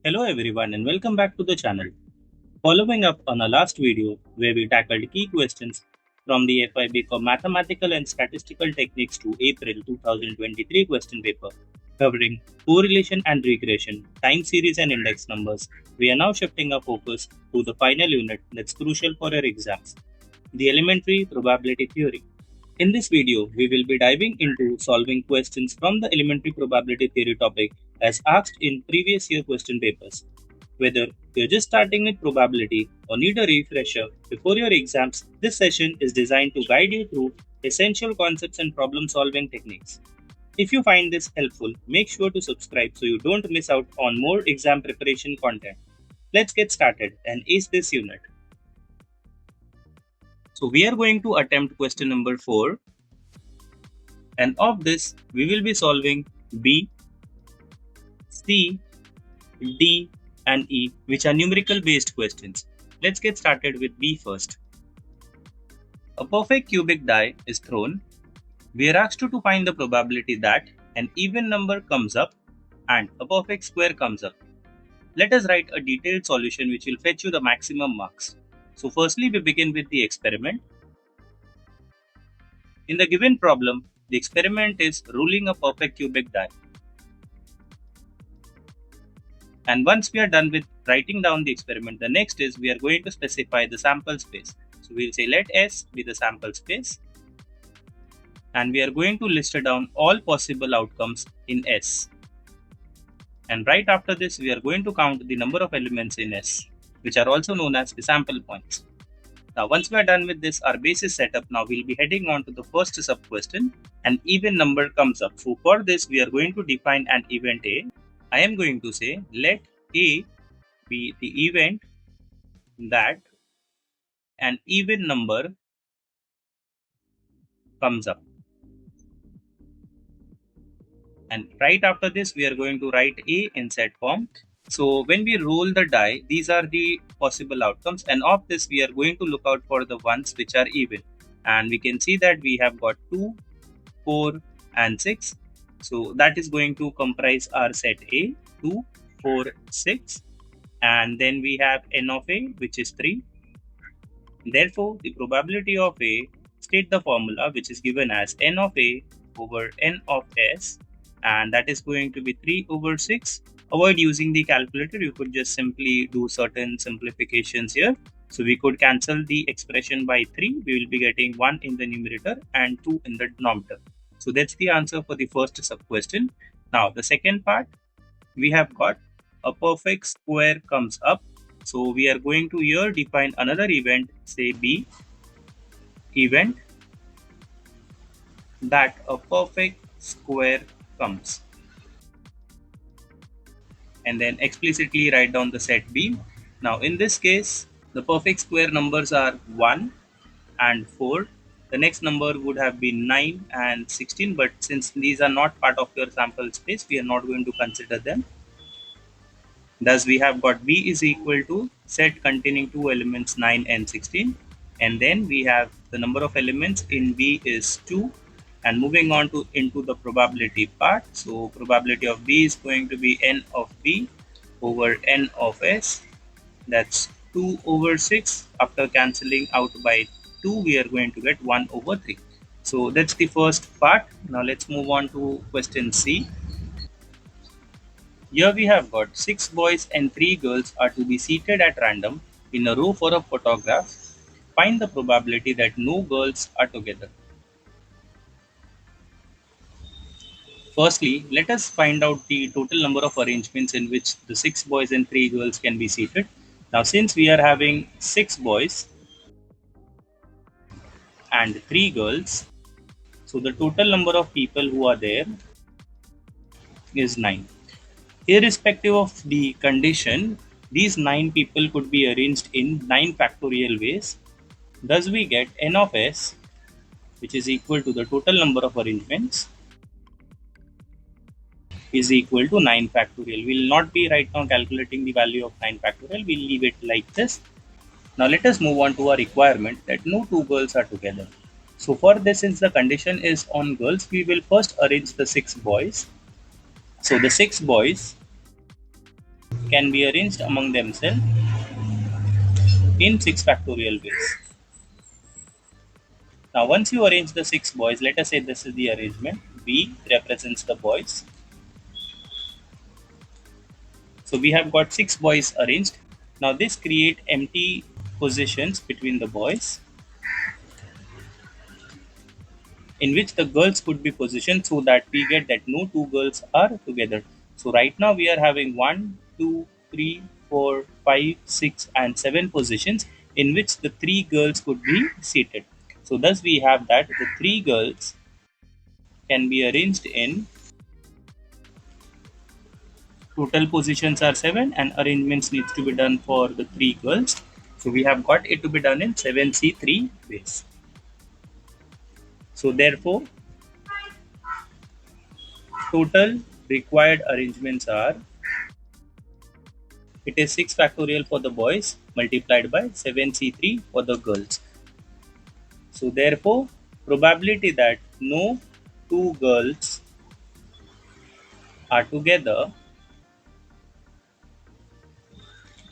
Hello everyone and welcome back to the channel. Following up on our last video where we tackled key questions from the FIB for Mathematical and Statistical Techniques to April 2023 question paper covering correlation and regression, time series and index numbers, we are now shifting our focus to the final unit that's crucial for your exams, the elementary probability theory. In this video, we will be diving into solving questions from the elementary probability theory topic as asked in previous year question papers. Whether you're just starting with probability or need a refresher before your exams, this session is designed to guide you through essential concepts and problem solving techniques. If you find this helpful, make sure to subscribe so you don't miss out on more exam preparation content. Let's get started and ace this unit. So we are going to attempt question number 4, and of this we will be solving B, C, D and E, which are numerical based questions. Let's get started with B first. A perfect cubic die is thrown. We are asked to find the probability that an even number comes up and a perfect square comes up. Let us write a detailed solution which will fetch you the maximum marks. So firstly, we begin with the experiment. In the given problem, the experiment is rolling a perfect cubic die. And once we are done with writing down the experiment, the next is we are going to specify the sample space. So we'll say let S be the sample space. And we are going to list down all possible outcomes in S. And right after this, we are going to count the number of elements in S, which are also known as the sample points. Now, once we are done with this, our base is set up. Now, we'll be heading on to the first sub question. An even number comes up. So, for this, we are going to define an event A. I am going to say, let A be the event that an even number comes up. And right after this, we are going to write A in set form. So when we roll the die, these are the possible outcomes, and of this we are going to look out for the ones which are even, and we can see that we have got 2, 4 and 6. So that is going to comprise our set A, 2, 4, 6, and then we have n of A, which is 3. Therefore, the probability of A, state the formula which is given as n of A over n of S, and that is going to be 3 over 6. Avoid using the calculator, you could just simply do certain simplifications here. So we could cancel the expression by 3, we will be getting 1 in the numerator and 2 in the denominator. So that's the answer for the first sub question. Now the second part, we have got a perfect square comes up. So we are going to here define another event, say B, event that a perfect square comes. And then explicitly write down the set B. Now in this case, the perfect square numbers are 1 and 4. The next number would have been 9 and 16, but since these are not part of your sample space, we are not going to consider them. Thus we have got B is equal to set containing 2 elements 9 and 16, and then we have the number of elements in B is 2. And moving on to into the probability part, so probability of B is going to be n of B over n of S, that's 2 over 6. After cancelling out by 2, we are going to get 1 over 3. So that's the first part. Now let's move on to question C. Here we have got 6 boys and 3 girls are to be seated at random in a row for a photograph. Find the probability that no girls are together. Firstly, let us find out the total number of arrangements in which the 6 boys and 3 girls can be seated. Now, since we are having 6 boys and 3 girls, so the total number of people who are there is 9. Irrespective of the condition, these 9 people could be arranged in 9 factorial ways. Thus, we get n of S, which is equal to the total number of arrangements, is equal to 9 factorial. We will not be right now calculating the value of 9 factorial. We will leave it like this. Now let us move on to our requirement that no 2 girls are together. So for this, since the condition is on girls, we will first arrange the 6 boys. So the 6 boys can be arranged among themselves in 6 factorial ways. Now, once you arrange the 6 boys, let us say this is the arrangement. B represents the boys. So we have got 6 boys arranged. Now this create empty positions between the boys in which the girls could be positioned so that we get that no two girls are together. So right now we are having 1, 2, 3, 4, 5, 6 and 7 positions in which the 3 girls could be seated. So thus we have that the 3 girls can be arranged in total positions are 7 and arrangements needs to be done for the 3 girls. So we have got it to be done in 7C3 ways. So therefore total required arrangements are, it is 6 factorial for the boys multiplied by 7C3 for the girls. So therefore probability that no two girls are together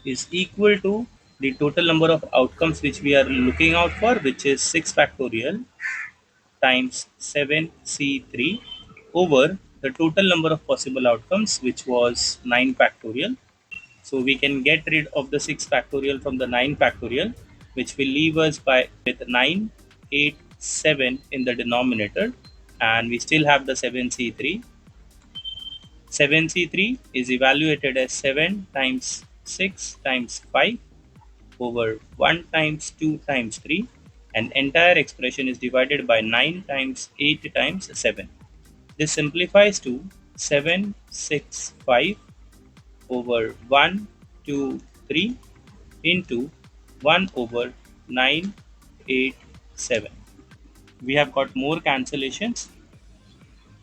is equal to the total number of outcomes which we are looking out for, which is 6 factorial times 7C3 over the total number of possible outcomes, which was 9 factorial. So we can get rid of the 6 factorial from the 9 factorial, which will leave us by with 9, 8, 7 in the denominator, and we still have the 7C3. 7C3 is evaluated as 7 times 6 times 5 over 1 times 2 times 3, and entire expression is divided by 9 times 8 times 7. This simplifies to 765 over 1, 2, 3 into 1 over 9, 8, 7. We have got more cancellations.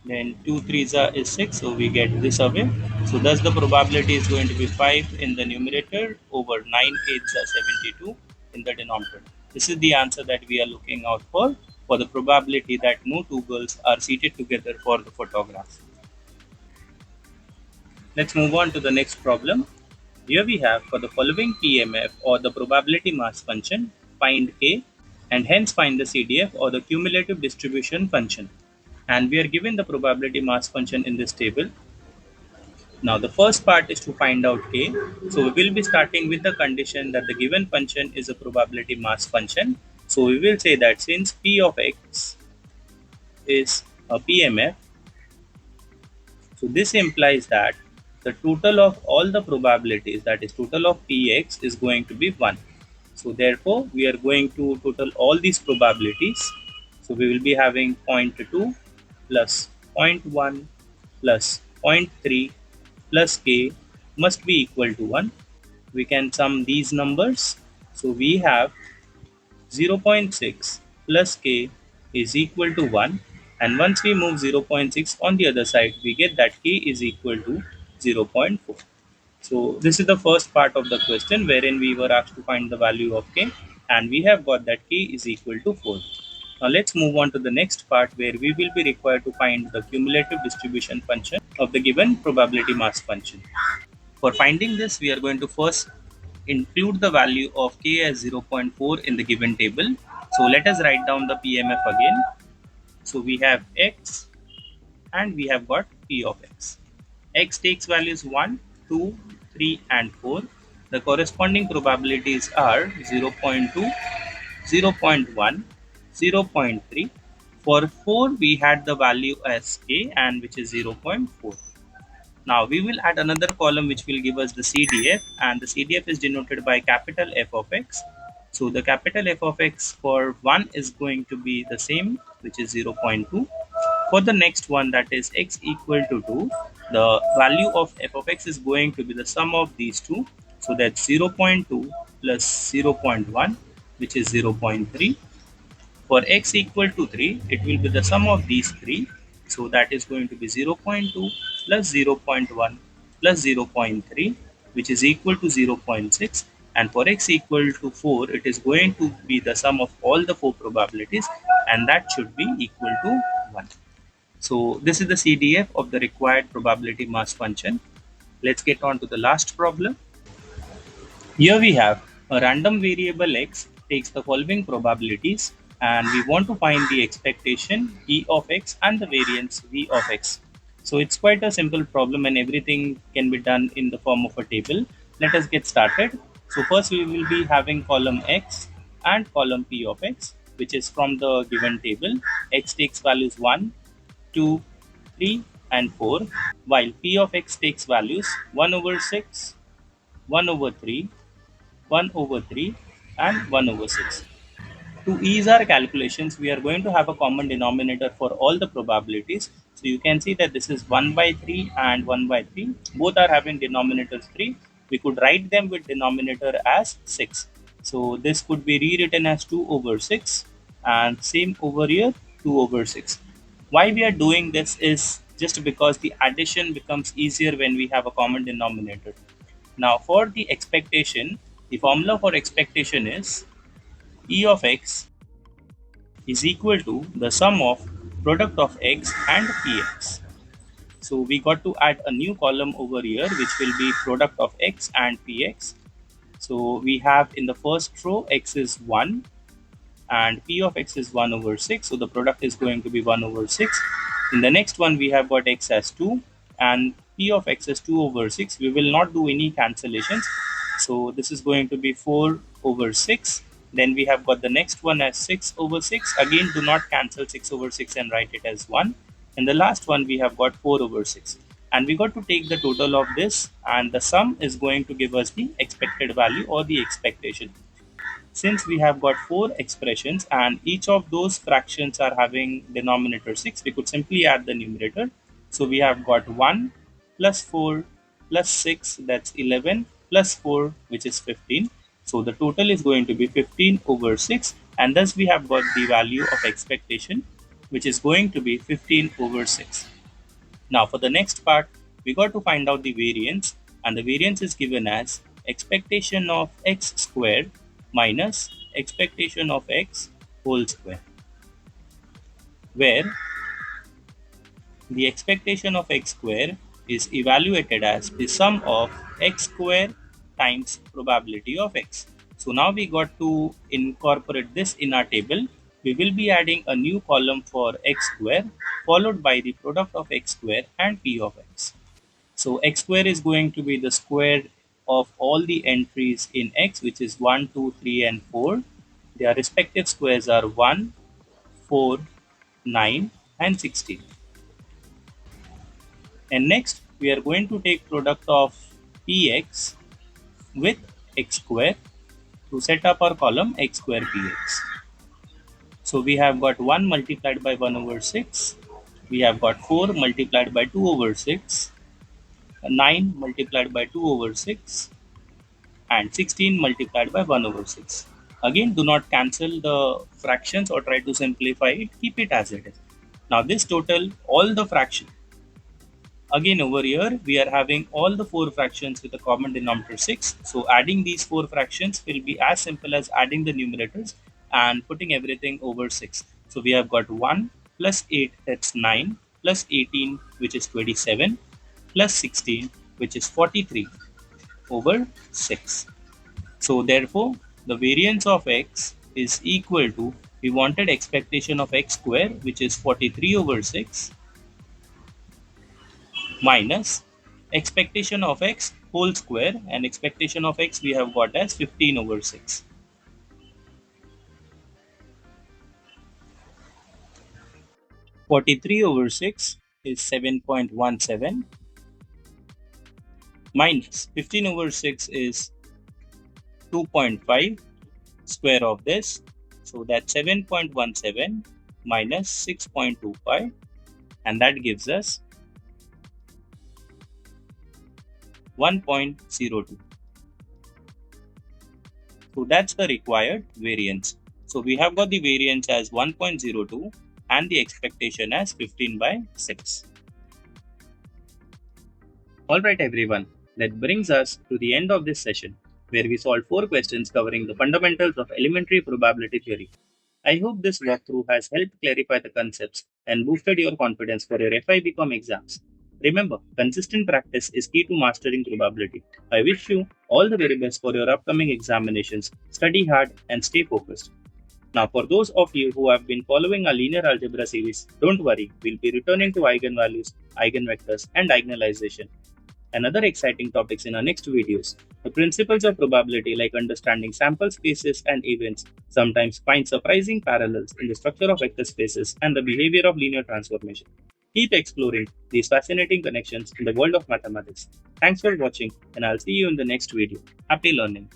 Then 2 3s is 6, so we get this away. So thus the probability is going to be 5 in the numerator over 9 8s are 72 in the denominator. This is the answer that we are looking out for the probability that no two girls are seated together for the photograph. Let's move on to the next problem. Here we have for the following PMF or the probability mass function, find K and hence find the CDF or the cumulative distribution function. And we are given the probability mass function in this table. Now the first part is to find out K. So we will be starting with the condition that the given function is a probability mass function. So we will say that since P of X is a PMF, so this implies that the total of all the probabilities, that is total of Px, is going to be 1. So therefore we are going to total all these probabilities. So we will be having 0.2 plus 0.1 plus 0.3 plus k must be equal to 1. We can sum these numbers. So we have 0.6 plus k is equal to 1, and once we move 0.6 on the other side we get that k is equal to 0.4. So this is the first part of the question wherein we were asked to find the value of k, and we have got that k is equal to 4. Now let's move on to the next part where we will be required to find the cumulative distribution function of the given probability mass function. For finding this, we are going to first include the value of k as 0.4 in the given table. So let us write down the PMF again. So we have x and we have got p of x. X takes values 1, 2, 3 and 4. The corresponding probabilities are 0.2, 0.1, 0.3. For 4 we had the value as k and which is 0.4. Now we will add another column which will give us the CDF, and the CDF is denoted by capital F of x. So the capital F of x for 1 is going to be the same, which is 0.2. For the next one, that is x equal to 2, the value of f of x is going to be the sum of these two. So that's 0.2 plus 0.1, which is 0.3. For x equal to 3, it will be the sum of these three. So that is going to be 0.2 plus 0.1 plus 0.3, which is equal to 0.6. And for x equal to 4, it is going to be the sum of all the 4 probabilities, and that should be equal to 1. So this is the CDF of the required probability mass function. Let's get on to the last problem. Here we have a random variable x takes the following probabilities, and we want to find the expectation E of x and the variance V of x. So it's quite a simple problem and everything can be done in the form of a table. Let us get started. So first we will be having column x and column P of x, which is from the given table. X takes values 1, 2, 3 and 4, while P of x takes values 1 over 6, 1 over 3, 1 over 3 and 1 over 6. To ease our calculations, we are going to have a common denominator for all the probabilities. So you can see that this is 1 by 3 and 1 by 3. Both are having denominators 3. We could write them with denominator as 6. So this could be rewritten as 2 over 6 and same over here 2 over 6. Why we are doing this is just because the addition becomes easier when we have a common denominator. Now for the expectation, the formula for expectation is E of x is equal to the sum of product of x and px. So we got to add a new column over here which will be product of x and px. So we have in the first row x is 1 and p of x is 1 over 6. So the product is going to be 1 over 6. In the next one, we have got x as 2 and p of x is 2 over 6. We will not do any cancellations. So this is going to be 4 over 6. Then we have got the next one as 6 over 6. Again, do not cancel 6 over 6 and write it as 1. And the last one, we have got 4 over 6. And we got to take the total of this, and the sum is going to give us the expected value or the expectation. Since we have got four expressions and each of those fractions are having denominator 6, we could simply add the numerator. So we have got 1 plus 4 plus 6, that's 11, plus 4, which is 15. So the total is going to be 15 over 6, and thus we have got the value of expectation, which is going to be 15 over 6. Now for the next part, we got to find out the variance, and the variance is given as expectation of x squared minus expectation of x whole square, where the expectation of x square is evaluated as the sum of x square times probability of x. So now we got to incorporate this in our table. We will be adding a new column for x square followed by the product of x square and p of x. So x square is going to be the square of all the entries in x, which is 1, 2, 3 and 4. Their respective squares are 1, 4, 9 and 16. And next we are going to take product of px with x square to set up our column x square px. So we have got 1 multiplied by 1 over 6. We have got 4 multiplied by 2 over 6. 9 multiplied by 2 over 6 and 16 multiplied by 1 over 6. Again, do not cancel the fractions or try to simplify it, keep it as it is. Now this total, all the fractions, again over here we are having all the 4 fractions with a common denominator 6. So adding these 4 fractions will be as simple as adding the numerators and putting everything over 6. So we have got 1 plus 8, that's 9, plus 18, which is 27, plus 16, which is 43 over 6. So therefore, the variance of x is equal to, we wanted expectation of x square, which is 43 over 6, minus expectation of x whole square, and expectation of x we have got as 15 over 6. Forty-three over 6 is 7.17, minus 15 over 6 is 2.5, square of this. So that's 7.17 minus 6.25, and that gives us 1.02. So that's the required variance. So we have got the variance as 1.02 and the expectation as 15 by 6. Alright everyone, that brings us to the end of this session, where we solved 4 questions covering the fundamentals of elementary probability theory. I hope this walkthrough has helped clarify the concepts and boosted your confidence for your FIBCom exams. Remember, consistent practice is key to mastering probability. I wish you all the very best for your upcoming examinations. Study hard and stay focused. Now, for those of you who have been following our linear algebra series, don't worry, we'll be returning to eigenvalues, eigenvectors, and eigenization and other exciting topics in our next videos. The principles of probability, like understanding sample spaces and events, sometimes find surprising parallels in the structure of vector spaces and the behavior of linear transformation. Keep exploring these fascinating connections in the world of mathematics. Thanks for watching, and I'll see you in the next video. Happy learning!